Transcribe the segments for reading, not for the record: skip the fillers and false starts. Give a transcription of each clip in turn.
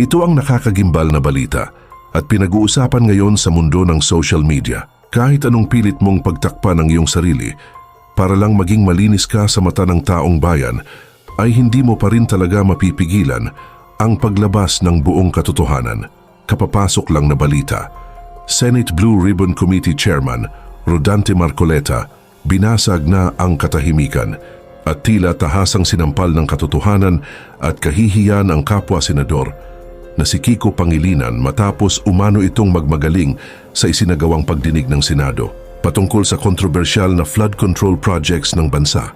Ito ang nakakagimbal na balita at pinag-uusapan ngayon sa mundo ng social media. Kahit anong pilit mong pagtakpan ang iyong sarili para lang maging malinis ka sa mata ng taong bayan, ay hindi mo pa rin talaga mapipigilan ang paglabas ng buong katotohanan. Kapapasok lang na balita. Senate Blue Ribbon Committee Chairman Rodante Marcoleta binasag na ang katahimikan at tila tahasang sinampal ng katotohanan at kahihiyan ang kapwa senador na si Kiko Pangilinan matapos umano itong magmagaling sa isinagawang pagdinig ng Senado patungkol sa kontrobersyal na flood control projects ng bansa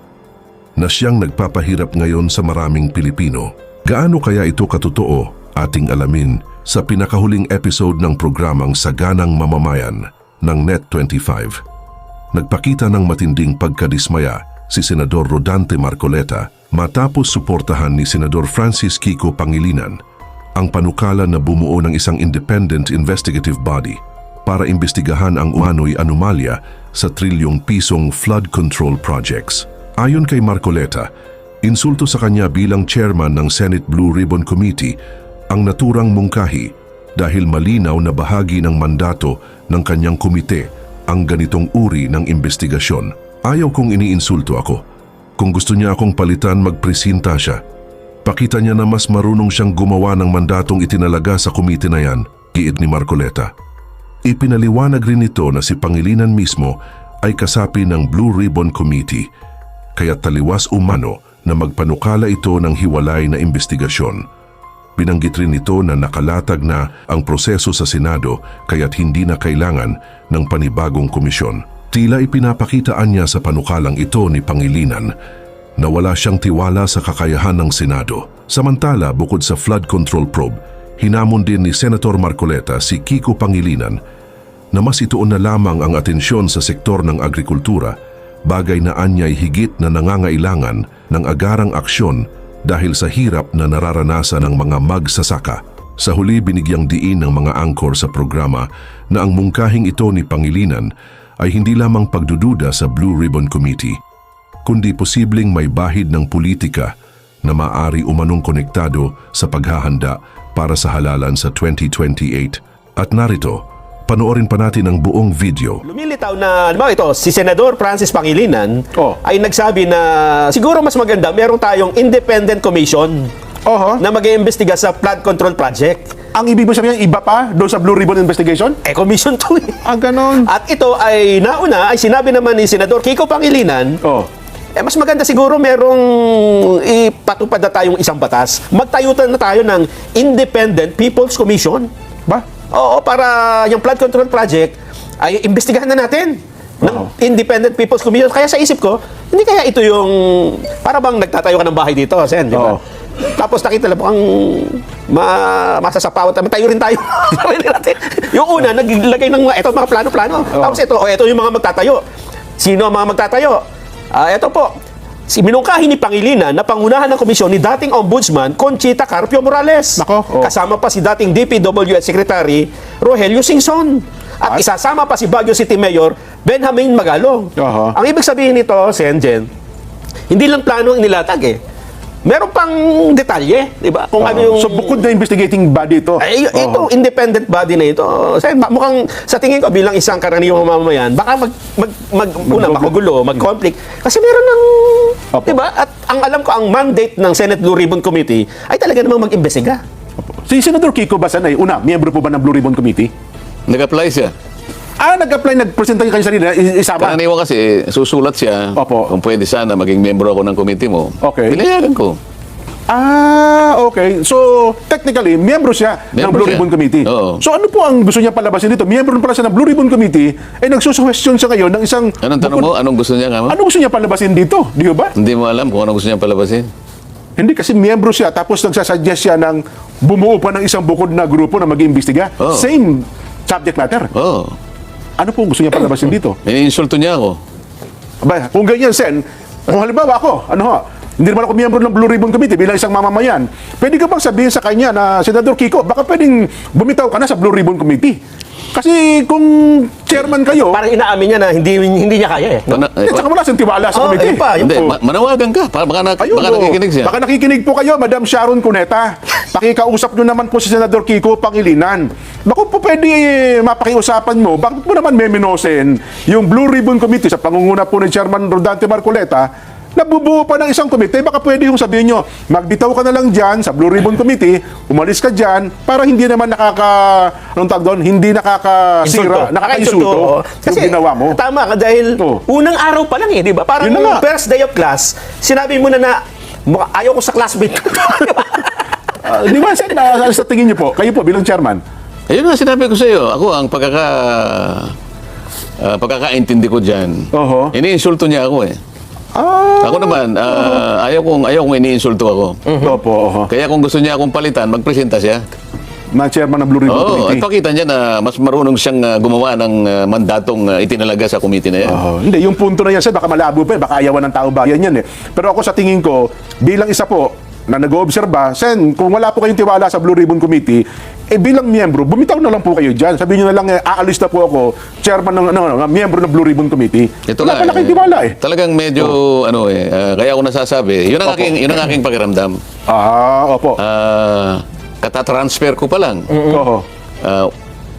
na siyang nagpapahirap ngayon sa maraming Pilipino. Gaano kaya ito katotoo ating alamin sa pinakahuling episode ng programang Saganang Mamamayan ng Net25. Nagpakita ng matinding pagkadismaya si Senador Rodante Marcoleta matapos suportahan ni Senador Francis Kiko Pangilinan ang panukala na bumuo ng isang independent investigative body para imbestigahan ang umano'y anomalya sa trilyong pisong flood control projects. Ayon kay Marcoleta, insulto sa kanya bilang chairman ng Senate Blue Ribbon Committee ang naturang mungkahi dahil malinaw na bahagi ng mandato ng kanyang komite ang ganitong uri ng investigasyon. Ayaw kong iniinsulto ako. Kung gusto niya akong palitan, magpresinta siya. Pakita niya na mas marunong siyang gumawa ng mandatong itinalaga sa komite na yan, giit ni Marcoleta. Ipinaliwanag rin ito na si Pangilinan mismo ay kasapi ng Blue Ribbon Committee, kaya taliwas umano na magpanukala ito ng hiwalay na investigasyon. Binanggit rin ito na nakalatag na ang proseso sa Senado kaya't hindi na kailangan ng panibagong komisyon. Tila ipinapakitaan niya sa panukalang ito ni Pangilinan na wala siyang tiwala sa kakayahan ng Senado. Samantala, bukod sa flood control probe, hinamon din ni Senator Marcoleta si Kiko Pangilinan na mas ituon na lamang ang atensyon sa sektor ng agrikultura, bagay na anya'y higit na nangangailangan ng agarang aksyon dahil sa hirap na nararanasan ng mga magsasaka. Sa huli, binigyang diin ng mga angkor sa programa na ang mungkahing ito ni Pangilinan ay hindi lamang pagdududa sa Blue Ribbon Committee, kundi posibleng may bahid ng politika na maaari umanong konektado sa paghahanda para sa halalan sa 2028. At narito, panoorin pa natin ang buong video. Lumilitaw na, ito, si Senador Francis Pangilinan ay nagsabi na siguro mas maganda meron tayong independent commission na mag-iimbestiga sa flood control project. Ang ibig mo sabihin, iba pa doon sa Blue Ribbon Investigation? Commission to eh. Ganon. At ito ay nauna, ay sinabi naman ni Senador Kiko Pangilinan, mas maganda siguro merong ipatupad na tayong isang batas. Magtayutan na tayo ng Independent People's Commission. Ba? Oo, para yung flood control project ay imbestigahan na natin ng Independent People's Commission. Kaya sa isip ko, hindi kaya ito yung para bang nagtatayo ka ng bahay dito, Sen, di ba? Tapos nakita lang po ang masasapawat naman, tayo rin tayo. Yung una, naglagay ng mga plano-plano. Tapos ito yung mga magtatayo. Sino ang mga magtatayo? Ito po, si minungkahi ni Pangilinan na pangunahan ng komisyon ni dating Ombudsman Conchita Carpio Morales. Kasama pa si dating DPWH Secretary Rogelio Singson. At isasama pa si Baguio City Mayor Benjamin Magalong. Ang ibig sabihin nito, Senjen, hindi lang plano ang nilatag eh. Meron pang detalye, di ba? Kung ano yung... So bukod na investigating body ito? Ito, independent body na ito. Mukhang sa tingin ko bilang isang karaniwang mamamayan, baka magugulo, mag-conflict. Kasi meron ng... Di ba? At ang alam ko, ang mandate ng Senate Blue Ribbon Committee ay talaga namang mag-imbestiga. Si Senator Kiko Basanay, una, miyembro po ba ng Blue Ribbon Committee? Nag-apply siya. Nag-apply, nag-presenta yung kanyang sarili, isama. Karaniwan kasi, susulat siya. Kung pwede sana, maging miyembro ako ng committee mo. Okay. Pinayagan ko. Okay. So, technically, miyembro siya ng Blue Ribbon Committee. So, ano po ang gusto niya palabasin dito? Miyembro pala siya ng Blue Ribbon Committee, ay nagsusuwestiyon siya ngayon ng isang... Anong tanong mo? Anong gusto niya nga mo? Anong gusto niya palabasin dito? Di ba? Hindi mo alam kung anong gusto niya palabasin. Hindi, kasi miyembro siya, tapos nagsasuggest siya ng bumuo pa ng isang bukod na grupo na mag-iimbestiga. Same subject matter. Ano po gusto niya palabasin dito? Iniinsulto niya ako. Kung ganyan, Sen, kung halimbawa ako, hindi naman ako miyembro ng Blue Ribbon Committee bilang isang mamamayan, pwede ka bang sabihin sa kanya na, Senador Kiko, baka pwedeng bumitaw ka na sa Blue Ribbon Committee? Kasi kung chairman kayo, Parang inaamin niya na hindi niya kaya eh. saka wala siyang tiwala sa komite. yun pa, yun Hindi, po. manawagan ka. Ayun, Baka nakikinig siya. Baka nakikinig po kayo, Madam Sharon Cuneta. Pakikausap nyo naman po si Senador Kiko Pangilinan. Baka po pwede mapakiusapan mo, bakit mo naman meminosen yung Blue Ribbon Committee sa pangunguna po ni Chairman Rodante Marcoleta, nabubuo pa ng isang komite, baka pwede yung sabihin nyo, magbitaw ka na lang dyan sa Blue Ribbon Committee, umalis ka dyan, para hindi naman anong tawag doon, hindi nakakasira, nakakainsulto yung ginawa mo. Tama ka dahil Oo. unang araw pa lang eh, di ba? Parang Yun na nga. first day of class, sinabi mo na ayaw ko sa classmate. Di ba, Sen, sa tingin nyo po, kayo po bilang chairman, Ayun nga, sinabi ko sa iyo. Ako, ang pagkakaintindi ko dyan, Oho. iniinsulto niya ako eh. Ako naman, ayaw kong iniinsulto ako. Opo, oho. Kaya kung gusto niya akong palitan, magpresenta siya. Na chairman ng Blue Ribbon Oo, at Committee. pakita niya na mas marunong siyang gumawa ng mandatong itinalaga sa komite na yan. Hindi, yung punto na yan, Sen, baka malabo pa, baka ayawan ng tao bayan yan eh. Pero ako sa tingin ko, bilang isa po, na nag-oobserba, Sen, kung wala po kayong tiwala sa Blue Ribbon Committee, bilang miyembro, bumitaw na lang po kayo dyan. Sabihin nyo na lang, aalis na po ako, chairman ng miyembro ng Blue Ribbon Committee. Ito Wala nga, pa na kayong tiwala eh. Talagang medyo, kaya ako nasasabi, yun ang aking pakiramdam. Opo. Katatransfer ko pa lang. Oho.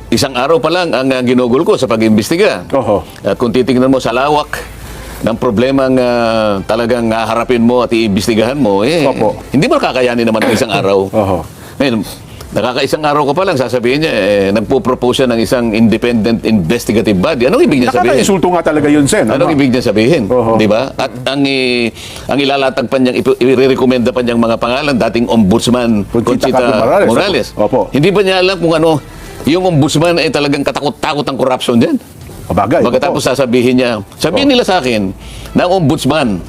Isang araw pa lang ang ginugol ko sa pag-imbestiga. Oho. At kung titingnan mo sa lawak ng problemang talagang haharapin mo at iimbestigahan mo, Opo. hindi mo kakayanin naman ng isang araw. Oho. Ngayon, nakakaisang araw ko pa lang, sasabihin niya, nagpo-propose siya ng isang independent investigative body. Anong ibig niya sabihin? Nakaka-insulto nga talaga yun, Sen. Anong ibig niya sabihin? Oho. Di ba? At ang ilalatag pa niyang, i-recommenda pa niyang mga pangalan, dating Ombudsman Conchita Conchita Morales. Morales. Opo. Hindi ba niya alam kung ano, yung Ombudsman ay talagang katakot-takot ang corruption dyan? Bagay. Pagkatapos sasabihin niya, sabihin nila sa akin na ang Ombudsman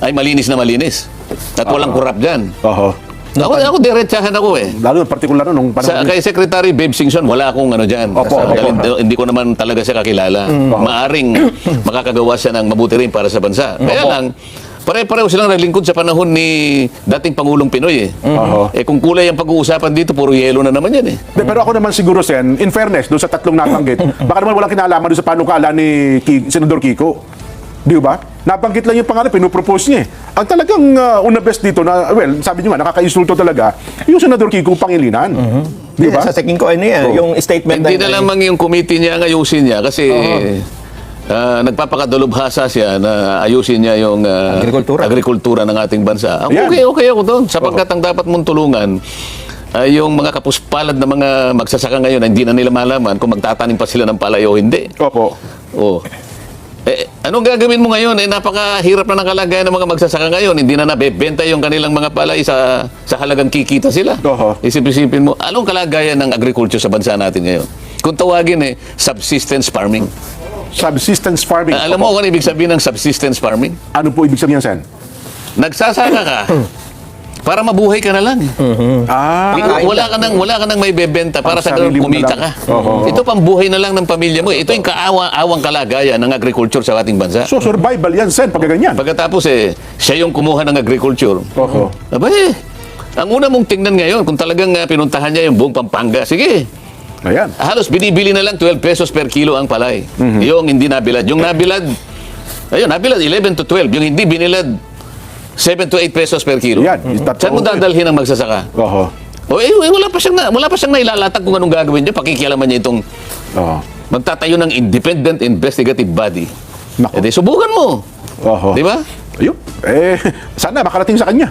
ay malinis na malinis at walang corrupt dyan. Oho. Ako diretsahan ako eh. Lalo partikular nung panahon. Kay Secretary Babe Singson, wala akong dyan. Opo, Dahil opo. hindi ko naman talaga siya kakilala. Maaring makakagawa siya ng mabuti rin para sa bansa. Kaya lang, pare-pareho silang naglingkod sa panahon ni dating Pangulong Pinoy eh. Oho. Kung kulay ang pag-uusapan dito, puro yelo na naman yan eh. Pero ako naman siguro, Sen, in fairness, doon sa tatlong nabanggit, baka naman walang kinalaman doon sa panukala ni Senador Kiko. Di ba? Nabanggit lang yung pangalan, pinupropose niya eh. Ang talagang una best dito na, well, sabi niyo nga, nakaka-insulto talaga, yung Senador Kiko Pangilinan. Di ba? Sa tingin ko, yung statement Hindi na lamang yung committee niya ang ayusin niya kasi nagpapakadalubhasa siya na ayusin niya yung agrikultura ng ating bansa. Ayan. Okay ako doon. Sapagkat ang dapat mong tulungan ay yung mga kapuspalad na mga magsasaka ngayon na hindi na nila malaman kung magtatanim pa sila ng palay o hindi. Opo. Oh. Anong gagawin mo ngayon? Napakahirap na ng kalagayan ng mga magsasaka ngayon. Hindi na nabebenta yung kanilang mga palay sa halagang kikita sila. Oho. Isip-isipin mo, anong kalagayan ng agriculture sa bansa natin ngayon? Kung tawagin subsistence farming. Subsistence farming. Alam mo kung ano ibig sabihin ng subsistence farming? Ano po ibig sabihin, Sen? Nagsasaka ka para mabuhay ka na lang. Wala ka nang may bebenta para sa sarili mo kumita na lang. ka. Oho. Ito pambuhay na lang ng pamilya mo. Ito yung kaawa-awang kalagayan ng agriculture sa ating bansa. So, survival yan, Sen, pagka ganyan. Pagkatapos siya yung kumuha ng agriculture. Oho. Aba ang una mong tingnan ngayon, kung talagang pinuntahan niya yung buong Pampanga, sige, Ayan. halos binibili na lang 12 pesos per kilo ang palay. Yung hindi nabilad. Yung nabilad, nabilad 11 to 12. Yung hindi binilad, 7 to 8 pesos per kilo. Yan. Saan mo dadalhin ang magsasaka? Oho. Wala pa siyang nailalatag kung anong gagawin niya. Pakikialaman niya itong Oho. magtatayo ng independent investigative body. Nako. Subukan mo. Oho. Di ba? Ayun. Sana makarating sa kanya.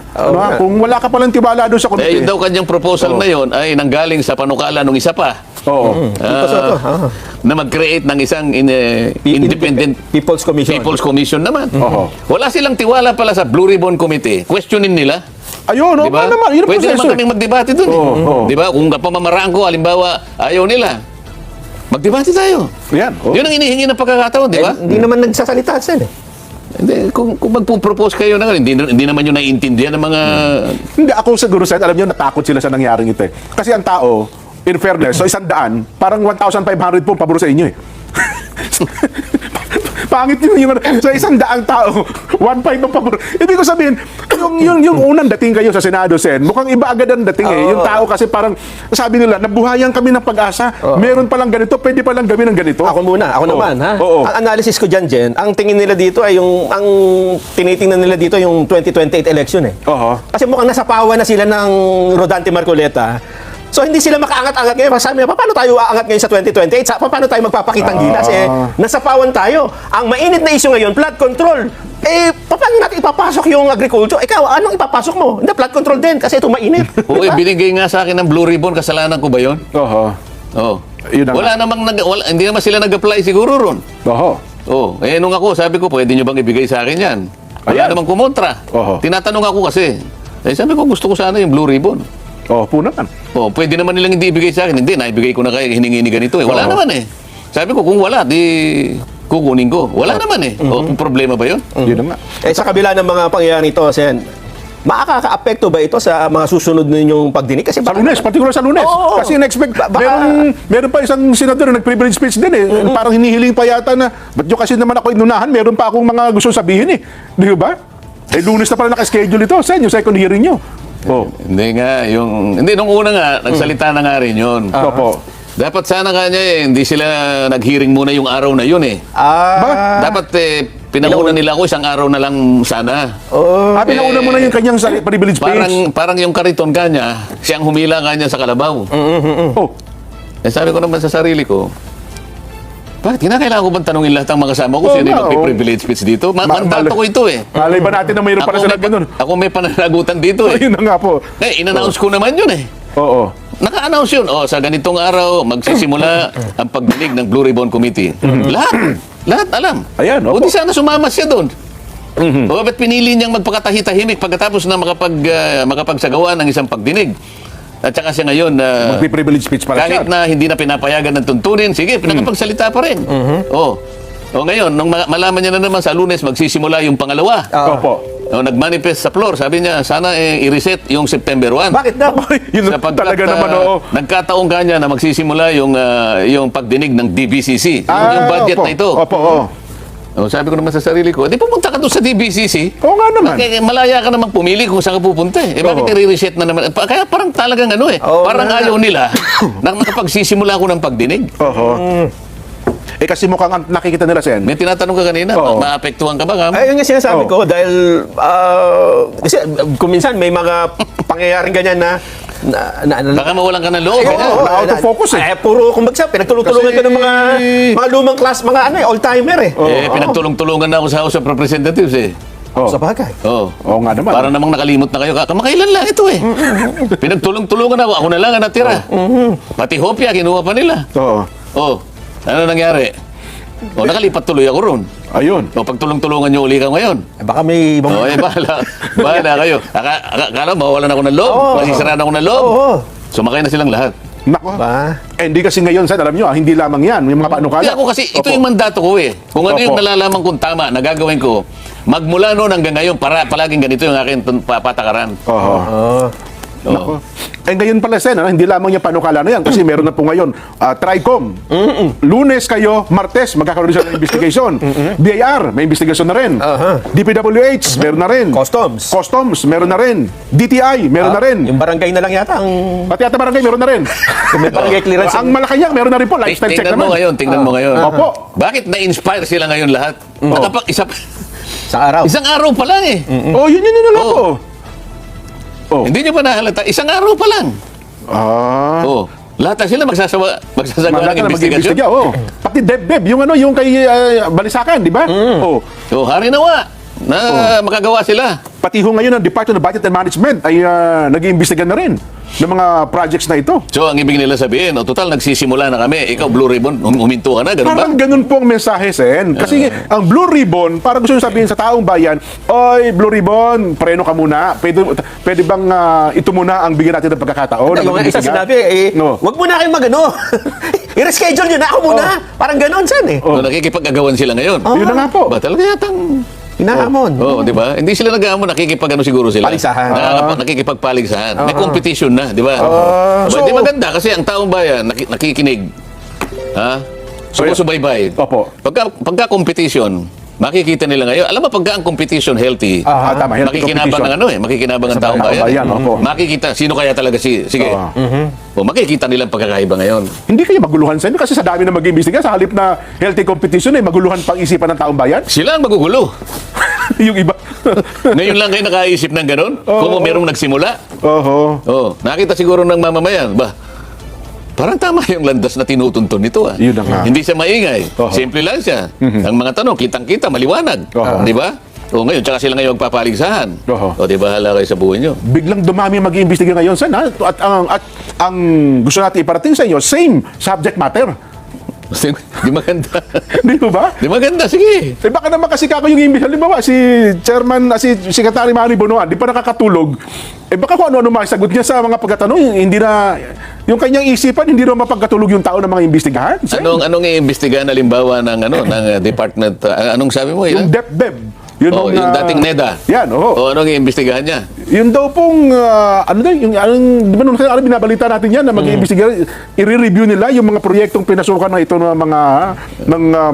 Kung wala ka palang tiwala doon sa komite. Yun daw kanyang proposal na yun ay nanggaling sa panukala ng isa pa. Oo. Na mag-create ng isang independent People's Commission. naman. Oho. Wala silang tiwala pala sa Blue Ribbon Committee. Questionin nila. Ayun, Di ba? naman. Yun ang Pwede proseso. naman kaming magdebate dun. Oo. Di ba? Kung pamamaraan ko, halimbawa, ayaw nila, magdebate tayo. Yan. Oh. Yun ang inihingi ng pagkakataon, di ba? Hindi naman nagsasalita Sen eh. Hindi, kung magpo-propose kayo na hindi naman yun naiintindihan ng mga... Hindi, ako siguro, Sen, alam niyo, natakot sila sa nangyaring ito eh. Kasi ang tao, in fairness, so 100, parang 1,500 po pabor sa inyo eh. pangit yung sa 100 tao, 1.5 ang pabor. Ibig ko sabihin, yung unang dating kayo sa Senado, Sen, mukhang iba agad ang dating eh. Yung tao kasi parang, sabi nila, nabuhayan kami ng pag-asa. Meron palang ganito, pwede palang gawin ng ganito. Ako naman, ha? Oo. Ang analysis ko dyan, Jen, ang tingin nila dito ay ang tinitingnan nila dito yung 2028 election eh. Oo. Kasi mukhang nasapawan na sila ng Rodante Marcoleta. So hindi sila makaangat-angat ngayon. Sabi nila, paano tayo aangat ngayon sa 2028? Paano tayo magpapakitang gilas? Nasapawan tayo. Ang mainit na issue ngayon, flood control. Paano natin ipapasok yung agriculture? Ikaw, anong ipapasok mo? Hindi, flood control din kasi ito mainit. Oo, binigay nga sa akin ng Blue Ribbon, kasalanan ko ba yun? Oo. Oo. Yun na Wala namang, hindi naman sila nag-apply siguro ron. Oo. Oh, nung ako, sabi ko, pwede nyo bang ibigay sa akin yan? Wala Ayan. namang kumontra. Oho. Tinatanong ako kasi. Sabi ko, gusto ko sana yung Blue Ribbon. Oo, po naman. Oh, pwede naman nilang hindi ibigay sa akin. Hindi, naibigay ko na kayo, hiningi ni ganito eh. Wala Oo. naman eh. Sabi ko, kung wala, di kukunin ko. Wala naman eh. O, problema ba yun? Yun na nga. Sa kabila ng mga pangyayari ito, Sen, makaka-apekto ba ito sa mga susunod ninyong pagdinig? Kasi Sa Lunes, particular sa Lunes. Oo. Kasi in-expect, Baka- meron pa isang senador na nag-privilege speech din eh. Parang hinihiling pa yata na, ba't yung kasi naman ako inunahan, meron pa akong mga gusto sabihin eh. Di ba? Lunes na pala naka-schedule ito, Sen, yung second hearing nyo. Oh. Hindi, nung una nga, nagsalita na nga rin yun. Opo. Dapat sana kanya hindi sila nag-hearing muna yung araw na yun eh. Dapat pinanguna nila ako isang araw na lang sana. Pinauna mo na yung kanyang privilege speech. Parang yung kariton kanya, siyang humila kanya sa kalabaw. Oh. Sabi ko naman sa sarili ko, bakit kinakailangan ko bang tanungin lahat ng mga kasama ko sino yung magpi-privilege speech dito? Mandato ko ito eh. Malay ba natin na mayroon pala sila ganun? Ako may pananagutan dito eh. Ayun na nga po. In-announce ko naman yun eh. Oo. Naka-announce yun. Sa ganitong araw, magsisimula ang pagdinig ng Blue Ribbon Committee. Lahat alam. Ayan, O opo. di sana sumama siya doon. O ba't pinili niyang magpakatahi-tahimik pagkatapos na makapagsagawa ng isang pagdinig? At saka siya ngayon, Magpi-privilege speech pala siya. kahit na hindi na pinapayagan ng tuntunin, sige, pinakapagsalita pa rin. O ngayon, nung malaman niya na naman sa Lunes, magsisimula yung pangalawa. Opo. Nag-manifest sa floor, sabi niya, sana i-reset yung September 1. Bakit daw? Yun Sapagkat, talaga naman, oo. nagkataong kanya na magsisimula yung pagdinig ng DBCC. yung budget opo. na ito. Opo, oo. Sabi ko naman sa sarili ko, di pumunta ka doon sa DBCC. Oo nga naman. Malaya ka namang pumili kung saan ka pupunta eh. Bakit Oo. i-reset na naman? Kaya parang talagang ano eh. Oo parang nga. ayaw nila na nakapagsisimula ako ng pagdinig. Oho. Kasi mukhang nakikita nila, Sen. May tinatanong ka kanina, Oo. maapektuhan ka ba? Ngam? Ayun yung sinasabi Oo. ko dahil kasi kung minsan may mga pangyayaring ganyan na Baka mawalan ka ng loob. Oo, ganyan. out of focus eh. puro kumbaga pinagtulong-tulungan Kasi- ka ng mga lumang class, mga old-timer eh. Pinagtulong-tulungan na ako sa House of Representatives eh. Oh. Sa bagay. Oo. Oo nga naman. Para namang nakalimot na kayo. Kamakailan lang ito eh. Pinagtulong-tulungan ako. Ako na lang ang natira. Pati hopya, kinuha pa nila. Oo. Ano nangyari? Nakalipat tuloy ako ron. Ayun. Pagtulong-tulungan nyo uli ka ngayon. Baka may ibang... Bahala kayo. Akala, mawawalan ako ng loob. Oo. Masisiraan ako ng loob. Oo. Sumakay na silang lahat. Nako. Ba? Hindi kasi ngayon, Sen, alam nyo, hindi lamang yan. Yung mga panukala. Hindi ako kasi, ito Opo. yung mandato ko eh. Kung ano yung Opo. nalalaman kong tama na gagawin ko, magmula noon hanggang ngayon, palaging ganito yung aking patakaran. Oho. Oo. Ngayon pala, Sen, hindi lamang yung panukala na yan kasi meron na po ngayon TRICOM. Lunes kayo, Martes, magkakaroon sila ng investigation. BIR, may investigation na rin. DPWH, meron na rin. Customs. meron na rin. DTI, meron na rin. Yung barangay na lang yata ang Pati ata barangay, meron na rin. may barangay clearance. Ang Malacanang, meron na rin po. Lifestyle check Tingnan mo naman. ngayon, tingnan mo ngayon. Opo. Bakit na-inspire sila ngayon lahat? sa araw. Isang araw pa lang eh. Yun nga Oo. po. Oh. Hindi nyo pa nahalata, isang araw pa lang. Lahat na sila magsasagawa ng investigasyon. Mag-iimbestiga, Pati DepDep, yung kay Balisakan, di ba? Hari nawa na makagawa sila. Pati ho ngayon ang Department of Budget and Management ay nag-iimbestiga na rin ng mga projects na ito. So, ang ibig nila sabihin, total, nagsisimula na kami. Ikaw, Blue Ribbon, huminto ka na, ganun ba? Parang ganun po ang mensahe, Sen. Kasi ang Blue Ribbon, parang gusto nyo sabihin sa taong bayan, oy, Blue Ribbon, preno ka muna. Pwede bang ito muna ang bigyan natin ng pagkakataon? Yung nga isa sinabi, wag muna kayong magano. I-reschedule nyo na ako muna. Parang ganon, Sen eh. So, nakikipag-agawan sila ngayon. Yun na nga po. Ba, talaga yatang... Hinahamon. di ba? Hindi sila nag-aamon, nakikipag-ano siguro sila. Paligsahan. Nakikipagpaligsahan. May competition na, di ba? So- Di maganda kasi ang taong bayan nakikinig. Ha? sumusubaybay. Opo. Pagka competition, makikita nila ngayon. Alam mo, pagka ang competition healthy, Tama. Healthy makikinabang competition. makikinabang ang Sa taong taong bayan. bayan, opo. Makikita, sino kaya talaga sige. O makikita nilang pagkakaiba ngayon. Hindi kayo maguluhan sa inyo kasi sa dami na mag-iimbestiga sa halip na healthy competition maguluhan pang isipan ng taong bayan. Sila ang magugulo. Yung iba. Ngayon lang kayo nakaisip ng ganun? Kung merong nagsimula? Oho. Oh, nakita siguro ng mamamayan, parang tama yung landas na tinutuntun nito. Yun na nga. Hindi siya maingay. Oho. Simple lang siya. Ang mga tanong, kitang-kita, maliwanag. Oho. Di ba? O ngayon, tsaka sila ngayon magpapaligsahan. Oho. O di ba, hala kayo sa buhay nyo. Biglang dumami mag-iimbestiga ngayon sa at ang gusto natin iparating sa inyo, same subject matter. Di maganda. Di ba? Di maganda, sige. Baka naman kasi kako yung imbis. Halimbawa, si Chairman, si Secretary Manny Bonoan, di pa nakakatulog. Baka kung ano-ano masagot niya sa mga pagkatanong, hindi na, yung kanyang isipan, hindi na mapagkatulog yung tao ng mga imbestigahan. Anong iimbestigahan halimbawa ng department, anong sabi mo? Yung DepDep. Yun yung dating NEDA. Yan, O anong iimbestigahan niya? Yun daw pong, di ba nung binabalita natin yan na mag-iimbestiga, i-review nila yung mga proyektong pinasukan na ito ng mga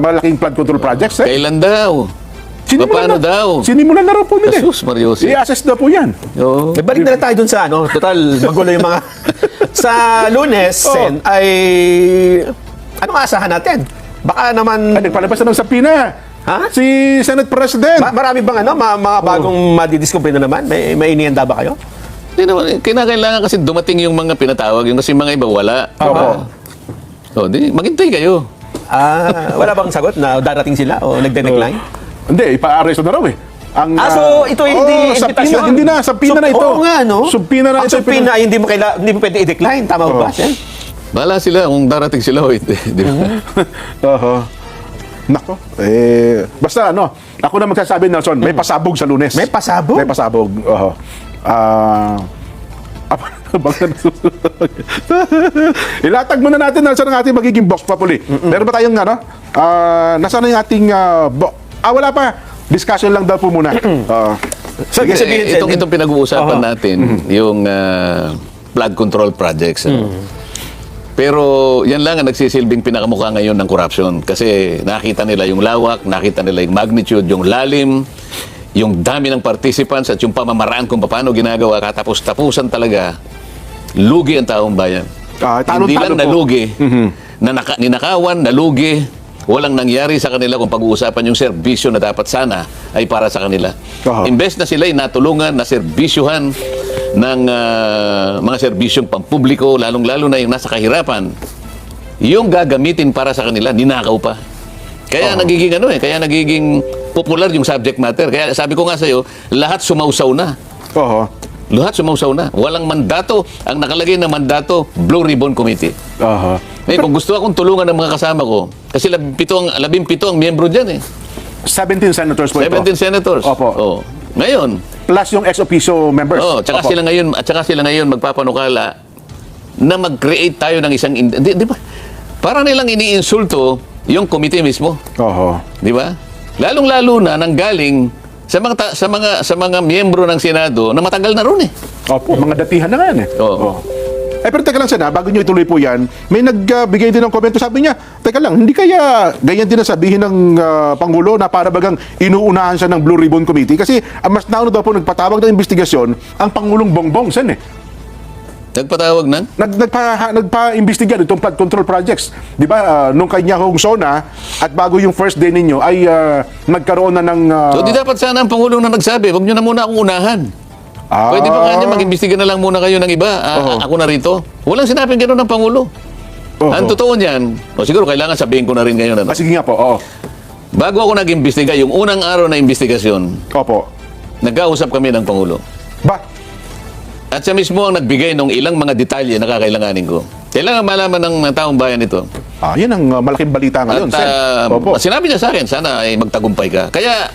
malaking flood control projects. Kailan daw? Paano daw? Sinimulan na raw po nila. Jesus, Mariosi. I-assess na po yan. Oo. Balik na lang tayo dun sa total magulo yung mga sa Lunes, Sen, ay anong asahan natin? Baka naman Nagpalabas na ng sapina. Ha? Si Senate President. marami bang mga bagong madidiscover na naman? May inienda ba kayo? Hindi naman, kinakailangan kasi dumating yung mga pinatawag, yung kasi mga iba wala. Opo. O, di, maghintay kayo. Wala bang sagot na darating sila o nagde-decline? Hindi, ipa-arresto na raw eh. So ito hindi invitasyon. Hindi na, sapina na ito. Oo nga, no? Subpina na Ang ito. subpina ay hindi mo pwede i-decline. Tama ba, Sen? Bahala sila kung darating sila o hindi. Di ba? Oho. Nako. Basta ako na magsasabi, Nelson, may pasabog sa Lunes. May pasabog? May pasabog. Oho. Ilatag muna natin, Nelson, ang ating magiging box papuli. Meron ba tayong nasaan na yung ating wala pa. Discussion lang daw po muna. Sige, sabihin, Sen. Itong pinag-uusapan natin, yung flood control projects. Pero yan lang ang nagsisilbing pinakamukha ngayon ng corruption. Kasi nakita nila yung lawak, nakita nila yung magnitude, yung lalim, yung dami ng participants at yung pamamaraan kung paano ginagawa. Katapos-tapusan talaga, lugi ang taong bayan. Hindi lang nalugi, ninakawan, nalugi, walang nangyari sa kanila kung pag-uusapan yung serbisyo na dapat sana ay para sa kanila. Imbes na sila ay natulungan, na serbisyuhan ng mga serbisyong pampubliko, lalong-lalo na yung nasa kahirapan, yung gagamitin para sa kanila, ninakaw pa. Kaya kaya nagiging popular yung subject matter. Kaya sabi ko nga sa'yo, lahat sumausaw na. Lahat sumausaw na. Walang mandato. Ang nakalagay na mandato, Blue Ribbon Committee. Kung gusto akong tulungan ng mga kasama ko, kasi 17 ang miyembro dyan 17 senators po 17 ito. senators. Opo. Ngayon, Plus yung ex-officio members. tsaka sila ngayon magpapanukala na mag-create tayo ng isang di ba? Para nilang iniinsulto yung committee mismo. Di ba? Lalong-lalo na nanggaling sa mga miyembro ng Senado na matagal na ron Opo, mga datihan na nga yan pero teka lang, Sen, bago nyo ituloy po yan, may nagbigay din ng komento. Sabi niya, teka lang, hindi kaya ganyan din ang sabihin ng Pangulo na para bagang inuunahan siya ng Blue Ribbon Committee? Kasi mas nauna daw po nagpatawag ng investigasyon ang Pangulong Bongbong, Sen Nagpatawag ng? Nagpa-imbestiga itong flood control projects. Di ba, nung kanya hong SONA at bago yung first day ninyo ay nagkaroon na ng... So di dapat sana ang Pangulong na nagsabi, huwag nyo na muna akong unahan. Pwede ba kanya mag-imbestiga na lang muna kayo ng iba? Ako na rito. Walang sinabing gano'n ng Pangulo. Ang totoo niyan, siguro kailangan sabihin ko na rin ngayon. Sige nga po, Bago ako nag-imbestiga, yung unang araw na imbestigasyon, nagkausap kami ng Pangulo. At siya mismo ang nagbigay ng ilang mga detalye na kakailanganin ko. Kailangan malaman ng taong bayan ito. Yan ang malaking balita ngayon, Sen. Sinabi niya sa akin, sana ay magtagumpay ka. Kaya,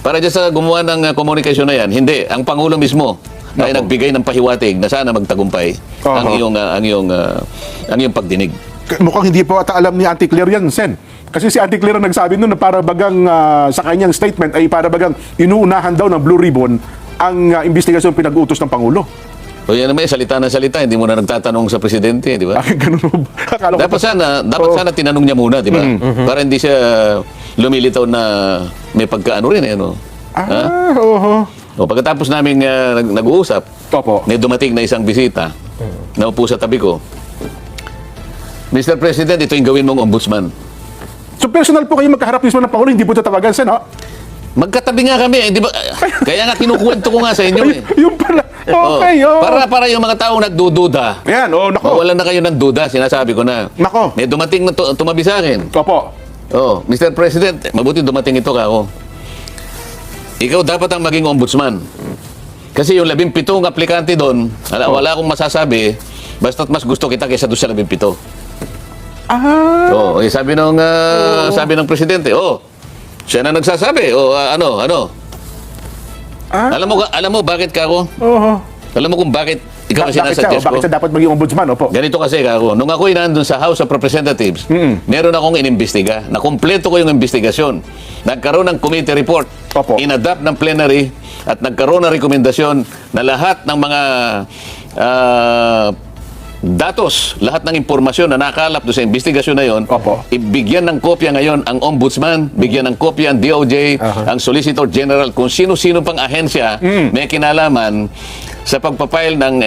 para dyan sa gumawa ng komunikasyon na yan, hindi. Ang Pangulo mismo ay nagbigay ng pahiwatig na sana magtagumpay ang iyong pagdinig. Mukhang hindi po ata alam ni Auntie Claire yan, Sen. Kasi si Auntie Claire ang nagsabi nun na para bagang sa kanyang statement ay para bagang inuunahan daw ng Blue Ribbon ang investigasyon pinag-utos ng Pangulo. O yan naman, salita na salita, hindi mo na nagtatanong sa presidente, di ba? Ganun ho ba? Akala ko Dapat sana tinanong niya muna, di ba? Para hindi siya lumilitaw na may pagkaano rin, eh, ano? oo. O pagkatapos namin nag-uusap, Opo. may dumating na isang bisita, naupo sa tabi ko. Mr. President, ito yung gawin mong ombudsman. So personal po kayo magkaharap mismo ng Pangulo, hindi po tatawagan sa, no? Magkatabi nga kami, di ba? Kaya nga kinukuwento ko nga sa inyo, eh. Yung pala. Okay, Oh, para yung mga taong nagdududa, Ayan, nako. mawalan na kayo ng duda, sinasabi ko na. Nako. May dumating na tumabi sa akin. Opo. Oh, Mr. President, mabuti dumating ito kako. Ikaw dapat ang maging ombudsman. Kasi yung 17 aplikante doon, wala akong masasabi, basta't mas gusto kita kaysa doon sa 17. Oh, sabi ng presidente, siya na nagsasabi. Ano? Alam mo bakit kako? Oo. Alam mo kung bakit ikaw ang Bakit siya? sinasuggest ko? Bakit siya dapat maging ombudsman? Opo. Ganito kasi kako, nung ako'y nandun sa House of Representatives, meron akong inimbestiga, na kumpleto ko yung investigasyon. Nagkaroon ng committee report, Opo. inadapt ng plenary, at nagkaroon ng rekomendasyon na lahat ng mga datos, lahat ng impormasyon na nakalap doon sa investigasyon na yon, Opo. ibigyan ng kopya ngayon ang ombudsman, bigyan ng kopya ang DOJ, ang Solicitor General, kung sino-sino pang ahensya may kinalaman sa pagpapile ng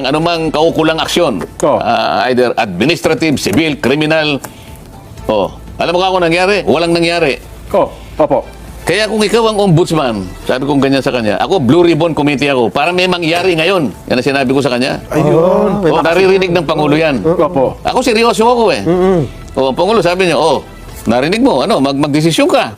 anumang kaukulang aksyon. Oh. Either administrative, civil, criminal. Alam mo kung nangyari? Walang nangyari. Opo. Kaya kung ikaw ang ombudsman, sabi kong ganyan sa kanya, ako Blue Ribbon Committee ako, para may mangyari ngayon. Yan ang sinabi ko sa kanya. Ayun. Naririnig ng Pangulo yan. Opo. Ako seryoso ako eh. Ang Pangulo sabi niya, narinig mo, magdesisyon ka.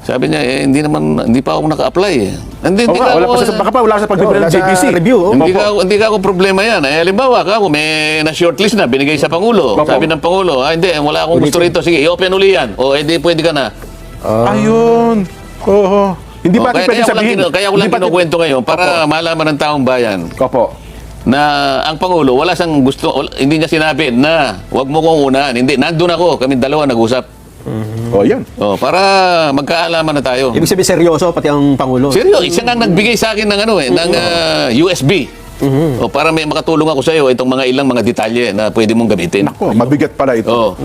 Sabi niya, hindi pa ako naka-apply eh. Hindi Baka pa wala sa pagbibigay ng JBC. review. hindi ka ako problema yan. Halimbawa ako, may na-shortlist na, binigay sa Pangulo. Opo. Sabi ng Pangulo, hindi, wala akong gusto rito. Sige, i-open uli yan. Edi pwede ka na. Ayun. Oo. Hindi ba pwede sabihin? Kaya ko lang kinukwento ngayon para malaman ng taong bayan Opo. na ang Pangulo, hindi niya sinabi na wag mo kong unahan. Hindi, nandun ako, kami dalawa nag-usap. Yan. Para magkaalaman na tayo. Ibig sabihin seryoso pati ang Pangulo. Seryo, siya nga nagbigay sa akin ng ng USB. Para may makatulong ako sa iyo itong ilang mga detalye na pwede mong gamitin. Mabigat pala ito.